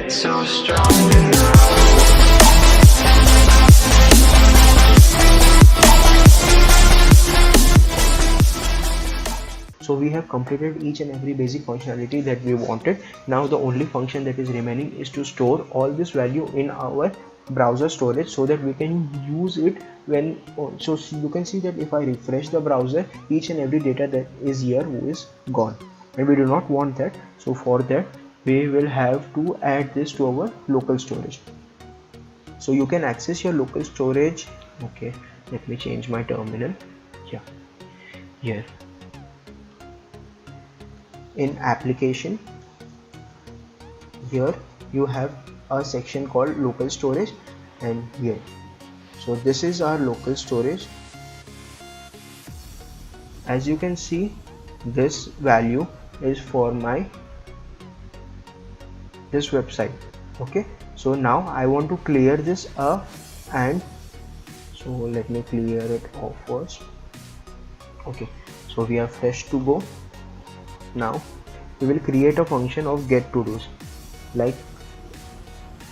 get so strong now. So we have completed each and every basic functionality that we wanted. Now the only function that is remaining is to store all this value in our browser storage so that we can use it when, so you can see that if I refresh the browser, each and every data that is here is gone, and we do not want that. So for that we will have to add this to our local storage. So you can access your local storage. Okay, let me change my terminal. Yeah, here in application, here you have a section called local storage, and here, so this is our local storage. As you can see, this value is for my this website. Okay, so now I want to clear this up, and so let me clear it off first. Okay, so we are fresh to go. Now we will create a function of get to dos. Like,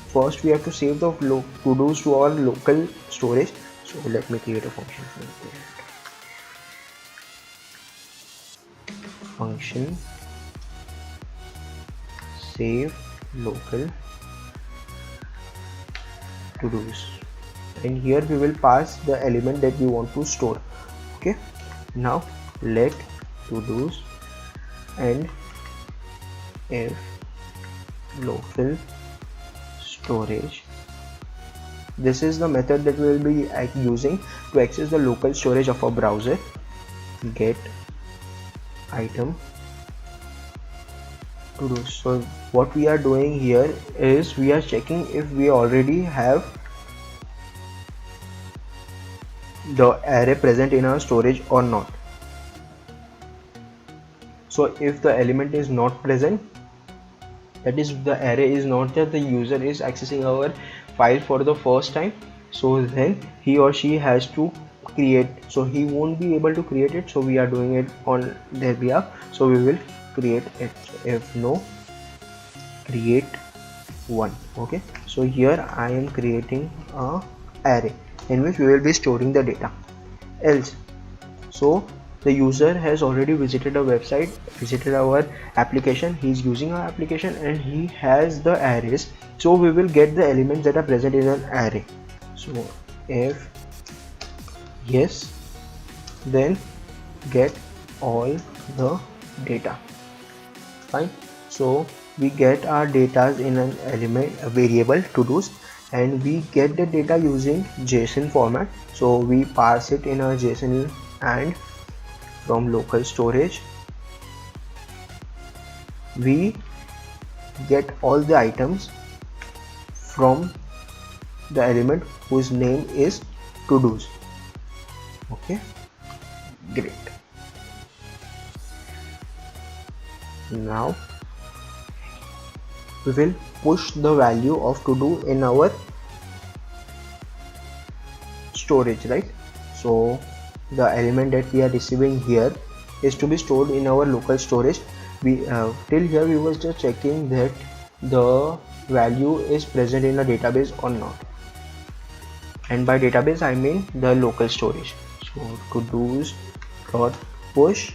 first we have to save the to dos to our local storage. So let me create a function for that. Function save local to dos, and here we will pass the element that we want to store. Okay, now let to dos and if local storage. This is the method that we will be using to access the local storage of our browser. Get item to do. So what we are doing here is we are checking if we already have the array present in our storage or not. So if the element is not present, that is the array is not there, the user is accessing our file for the first time, so then he or she has to create, so he won't be able to create it, so we are doing it on their behalf. So we will create it. So if no, create one. Okay, so here I am creating a array in which we will be storing the data. Else, so the user has already visited a website, visited our application, he is using our application and he has the arrays, so we will get the elements that are present in an array. So if yes, then get all the data. Fine, so we get our data in an element, a variable to dos, and we get the data using JSON format. So we parse it in a JSON, and from local storage we get all the items from the element whose name is to dos. Okay, great. Now we will push the value of to do in our storage, right? So the element that we are receiving here is to be stored in our local storage. We till here we was just checking that the value is present in a database or not, and by database I mean the local storage. So to dos dot push,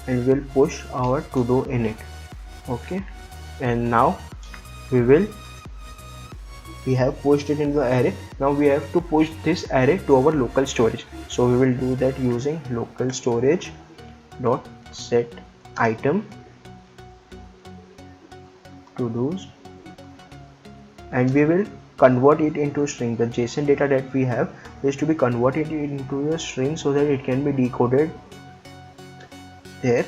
and we'll push our to do in it. Okay, and now we have pushed it into the array. Now we have to push this array to our local storage. So we will do that using local storage dot set item to dos, and we will convert it into string. The JSON data that we have is to be converted into a string so that it can be decoded there.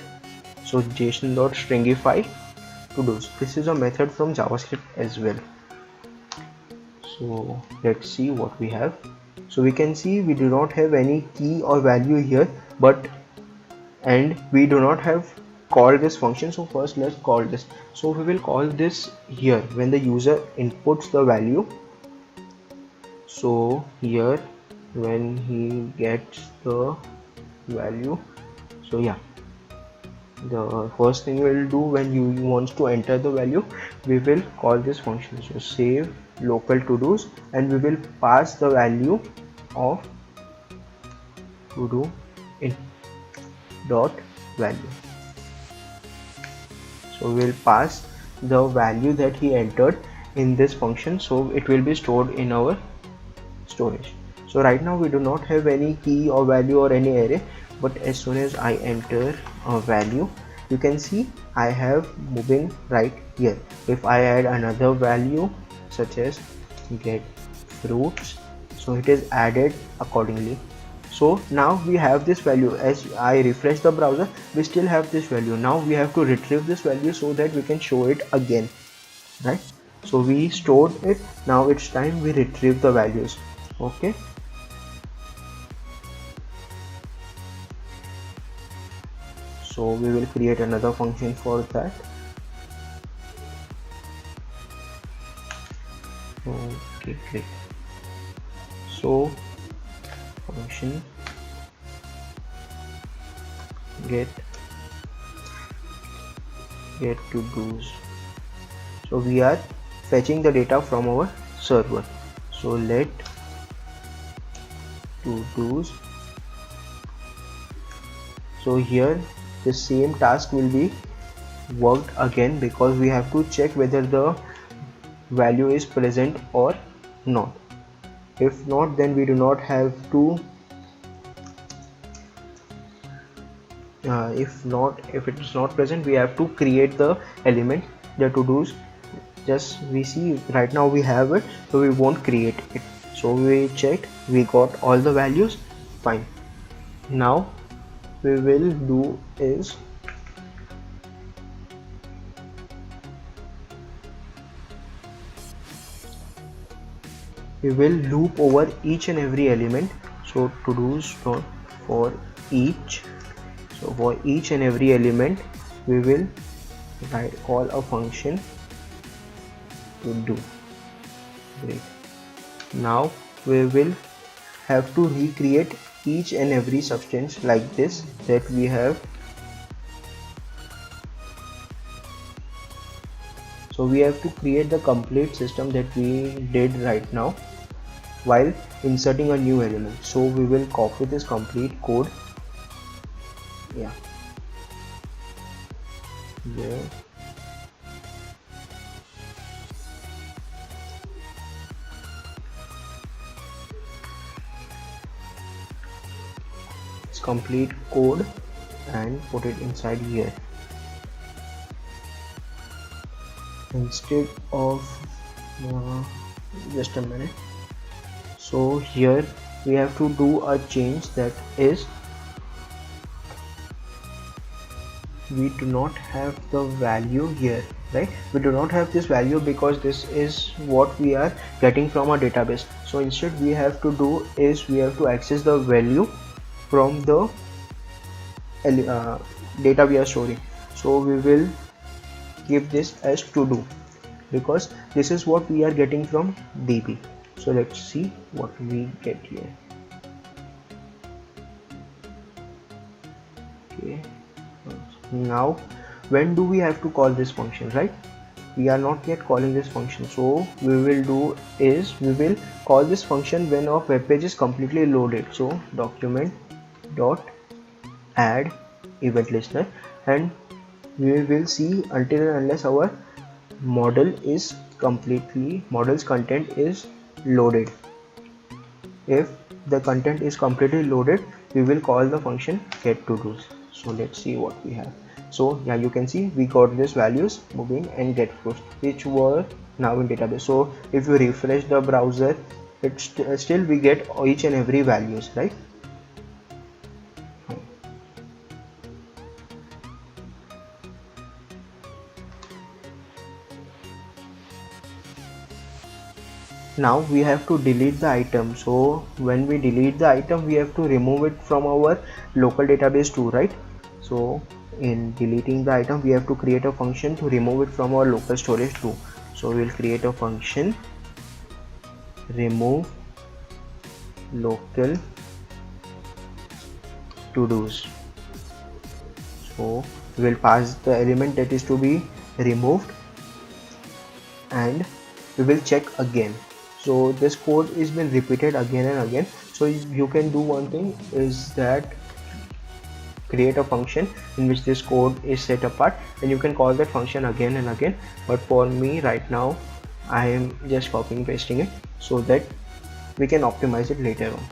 So JSON.stringify to dos. This is a method from JavaScript as well. So let's see what we have. So we can see we do not have any key or value here, and we do not have called this function. So first let's call this. So we will call this here when the user inputs the value. So here when he gets the value, so yeah, the first thing we'll do when you want to enter the value, we will call this function. So save local to dos, and we will pass the value of to do in dot value. So we'll pass the value that he entered in this function, so it will be stored in our storage. So right now we do not have any key or value or any array, but as soon as I enter a value, you can see I have moving right here. If I add another value such as get fruits, so it is added accordingly. So now we have this value. As I refresh the browser, we still have this value. Now we have to retrieve this value so that we can show it again, right? So we stored it, now it's time we retrieve the values. Okay, so we will create another function for that. Okay, great. So function get to dos. So we are fetching the data from our server. So let to dos. So here the same task will be worked again, because we have to check whether the value is present or not. If not, then we do not have to if it is not present, we have to create the element, the to dos. Just we see right now we have it, so we won't create it. So we checked, we got all the values, fine. Now we will do is we will loop over each and every element. So to dos for each. So for each and every element we will call a function to do. Great. Now we will have to recreate each and every substance like this that we have. So we have to create the complete system that we did right now while inserting a new element. So we will copy this complete code. Yeah. It's complete code and put it inside here. Instead of just a minute. So here we have to do a change, that is we do not have the value here, right? We do not have this value because this is what we are getting from our database. So instead we have to do is we have to access the value from the data we are storing. So we will give this as to do, because this is what we are getting from DB. So let's see what we get here. Okay, now when do we have to call this function, right? We are not yet calling this function. So we will do is we will call this function when our web page is completely loaded. So document dot add event listener, and we will see until and unless our model's content is loaded. If the content is completely loaded, we will call the function get to dos. So let's see what we have. So yeah, you can see we got these values moving and get fruits, which were now in database. So if you refresh the browser, it's still we get each and every values, right? Now we have to delete the item. So when we delete the item, we have to remove it from our local database too, right? So in deleting the item, we have to create a function to remove it from our local storage too. So we'll create a function remove local to dos. So we will pass the element that is to be removed, and we will check again. So this code is been repeated again and again. So you can do one thing, is that create a function in which this code is set apart, and you can call that function again and again. But for me right now, I am just copying pasting it so that we can optimize it later on.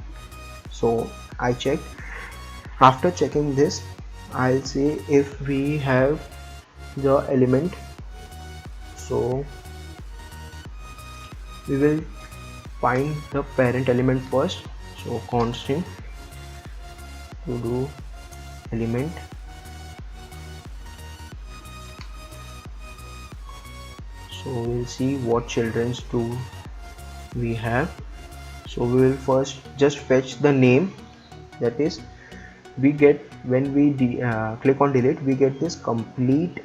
So I checked. After checking this, I'll see if we have the element. So we will find the parent element first. So constant to do element, so we'll see what children's do we have. So we will first just fetch the name, that is we get when we click on delete, we get this complete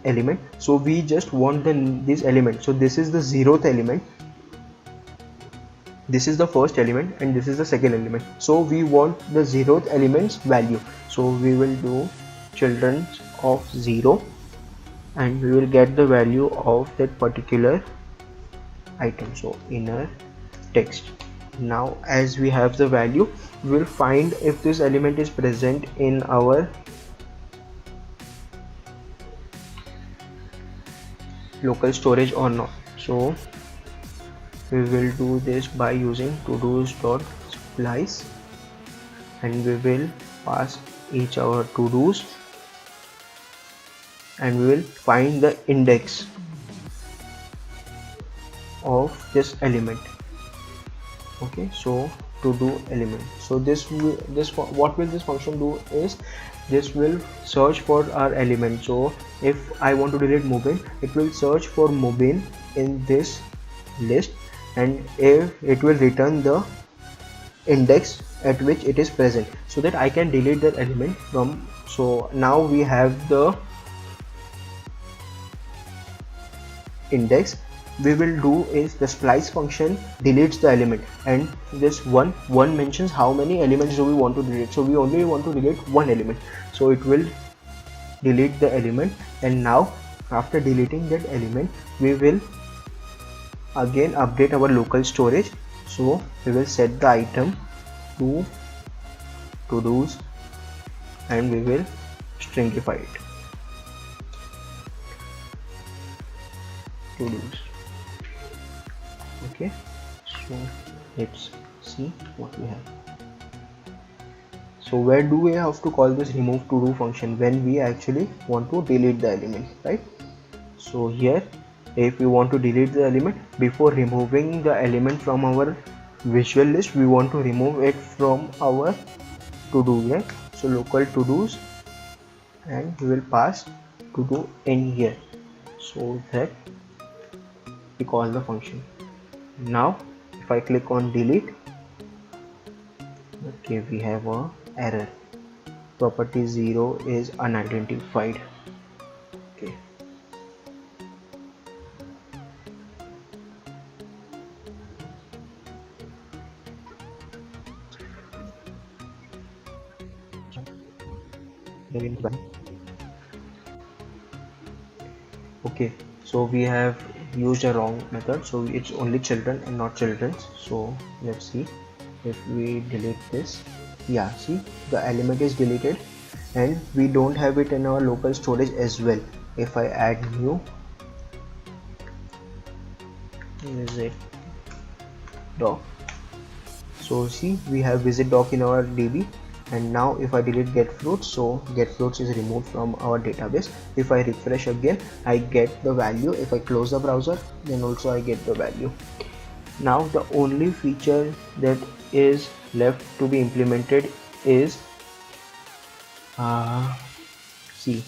element. So we just want this element. So this is the 0th element, this is the first element, and this is the second element. So we want the 0th element's value. So we will do children of 0, and we will get the value of that particular item. So inner text. Now as we have the value, we will find if this element is present in our local storage or not. So we will do this by using todos.splice, and we will pass each our to-dos, and we will find the index of this element. Okay, so to do element. So what will this function do is this will search for our element. So if I want to delete Mubin, it will search for Mubin in this list, and if it will return the index at which it is present, so that I can delete that element from. So now we have the index. We will do is the splice function deletes the element, and this one mentions how many elements do we want to delete. So we only want to delete one element, so it will delete the element. And now after deleting that element, we will again update our local storage. So we will set the item to to-dos, and we will stringify it to-dos. Okay, so let's see what we have. So where do we have to call this remove to do function? When we actually want to delete the element, right? So here, if we want to delete the element, before removing the element from our visual list, we want to remove it from our to do, right? So local to dos, and we will pass to do in here, so that we call the function. Now if I click on delete, okay, we have a error, property 0 is unidentified. Okay, okay, so we have used a wrong method, so it's only children and not children's. So let's see if we delete this. Yeah, see, the element is deleted, and we don't have it in our local storage as well. If I add new visit doc, so see, we have visit doc in our DB. And now if I delete get fruits, so get fruits is removed from our database. If I refresh again, I get the value. If I close the browser, then also I get the value. Now the only feature that is left to be implemented is see,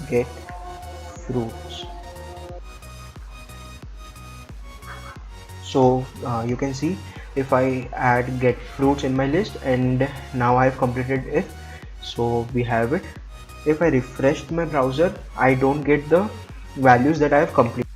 get fruits. So you can see, if I add get fruits in my list, and now I have completed it, so we have it. If I refresh my browser, I don't get the values that I have completed.